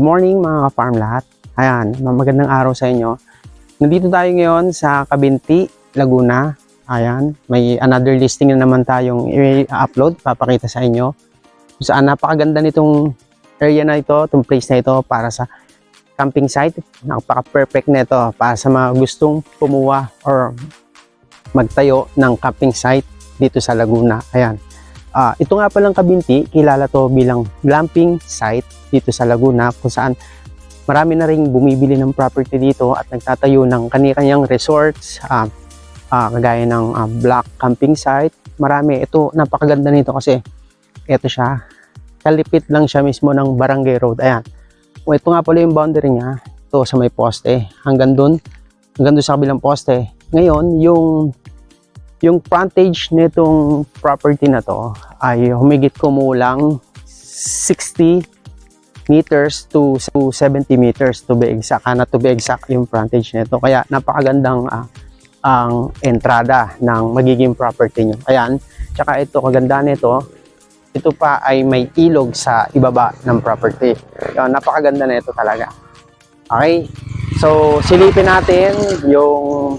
morning mga ka-farm lahat. Ayan, magandang araw sa inyo. Nandito tayo ngayon sa Cabinti, Laguna. Ayan, may another listing na naman tayong i-upload, papakita sa inyo. Saan napakaganda nitong area na ito, itong place na ito para sa camping site. Napaka-perfect na ito para sa mga gustong pumuha or magtayo ng camping site dito sa Laguna. Ayan. Ito nga palang Cabinti, kilala to bilang glamping site dito sa Laguna kung saan marami na ring bumibili ng property dito at nagtatayo ng kani-kanyang resorts, kagaya ng black camping site. Marami. Ito, napakaganda nito kasi ito siya. Kalipit lang siya mismo ng Barangay Road. Ayan. Ito nga pala yung boundary niya. Ito sa may poste. Hanggang doon sa kabilang poste. Ngayon, yung frontage nitong property na to ay humigit kumulang 60 meters to 70 meters to be exact. To be exact yung frontage nito. Kaya napakagandang ang entrada ng magiging property nyo. Ayan. Tsaka ito, kaganda nito. Ito pa ay may ilog sa ibaba ng property. Ayan, napakaganda na ito talaga. Okay. So, silipin natin yung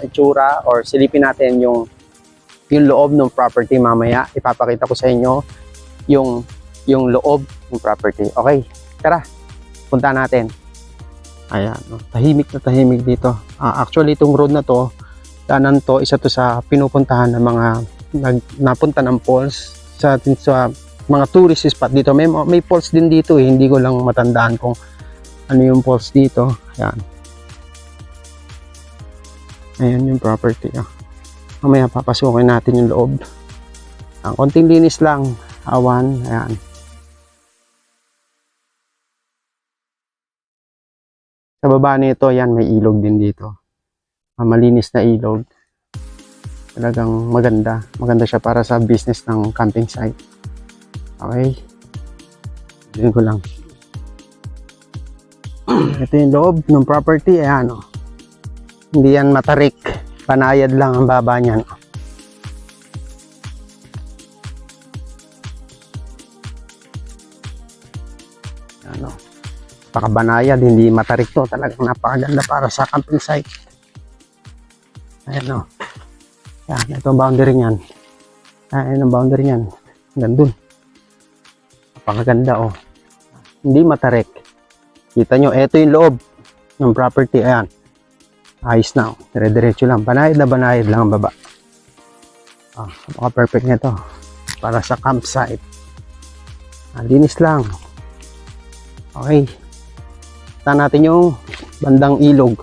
itsura or silipin natin yung loob ng property mamaya. Ipapakita ko sa inyo yung loob ng property. Okay, tara, punta natin. Ayan, tahimik na tahimik dito. Actually, itong road na to, kanan to, isa to sa pinupuntahan ng mga napunta ng falls sa mga tourist spot dito. May falls din dito eh. Hindi ko lang matandaan kung ano yung falls dito. Ayan. Ayan yung property. Mamaya papasukin natin yung loob. Ang konting linis lang. Awan. Ayan. Sa baba nito, yan, may ilog din dito. Malinis na ilog. Talagang maganda. Maganda siya para sa business ng camping site. Okay. Diyan ko lang. Ito yung loob ng property. Ayan o. Hindi yan matarik. Panayad lang ang baba niyan. Ano? Pakabanayad, hindi matarik to. Talagang napakaganda para sa camping site. Ayan o. Yan, ito ang boundary niyan. Ayan ang boundary niyan. Hanggang dun. Napakaganda o. Hindi matarik. Kita nyo, ito yung loob ng property. Ayan. Ayos na. Dire-diretso lang. Banayad lang ang baba. Napaka-perfect nito. Para sa campsite. Linis lang. Okay. Kita natin yung bandang ilog.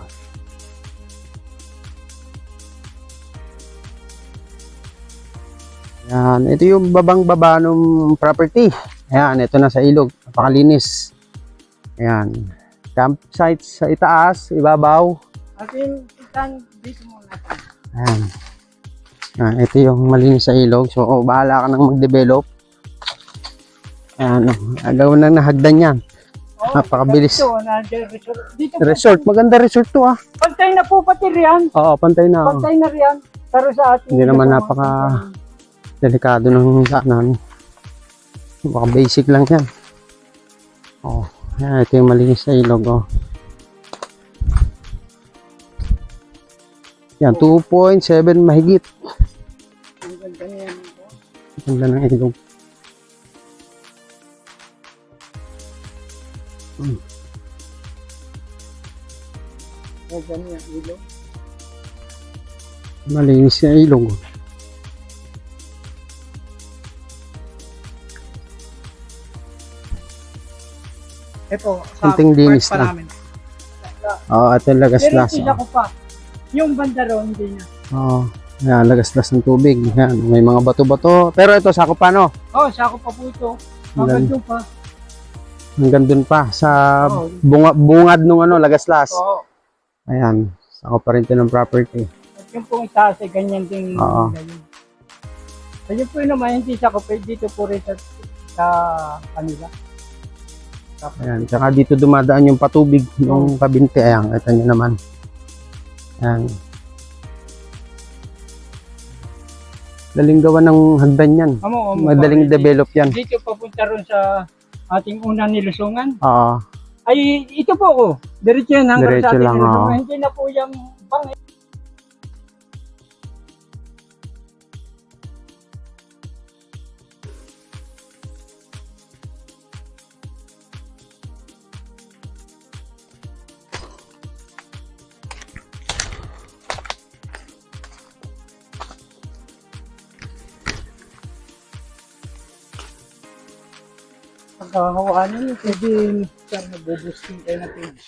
Ayan. Ito yung babang-baba ng property. Ayan. Ito na sa ilog. Napakalinis. Ayan. Campsite sa itaas, ibabaw. Atin, itan dito muna. Ayan. Ito yung malinis sa ilog. So, bahala ka nang mag-develop. Ayan. Agaw na nahagdan yan. Napakabilis. Resort. Maganda resort to ah. Pantay na po pati riyan. Oo, pantay na. Pantay na riyan. Pero sa atin. Hindi naman napaka delikado ng saanan. Baka basic lang yan. Oh, ayan, ito yung malinis sa ilog. Oh. Yan, 2.7 mahigit. Ang ganda niyan. Ang ganda ng ilog. Ang ganda niyan ilog. Malinis na ilog. Ito, sa Kunting linis pa na. namin. Oo, ito yung lagaslas. Pero ko pa. Yung banda ro, hindi na. Oo, yan, lagaslas ng tubig. Yan, may mga bato-bato. Pero ito, sakop pa, no? Oh, sako pa po ito. Hanggang doon pa. Hanggang dun pa, sa Oo. bungad nung lagaslas. Oo. Ayan, sakop pa rin ito ng property. At yung pong itaas ay ganyan din. Oo. Ganyan. Ayun po yun naman, hindi sako pa. Dito po rin sa kanila. Ayan, tsaka dito dumadaan yung patubig ng Cabinti. Ayan, ito nyo naman. Ayan. Daling gawa ng hagdan yan. Madaling develop yan. Dito papunta ron sa ating unang nilusungan. Oo. Ay, ito po ko. Diretso yan hanggang Diretso sa atin. lang, oo. Hindi na po yung pang pagkakawanan nyo, pwede sir, nag-boosting kayo na page.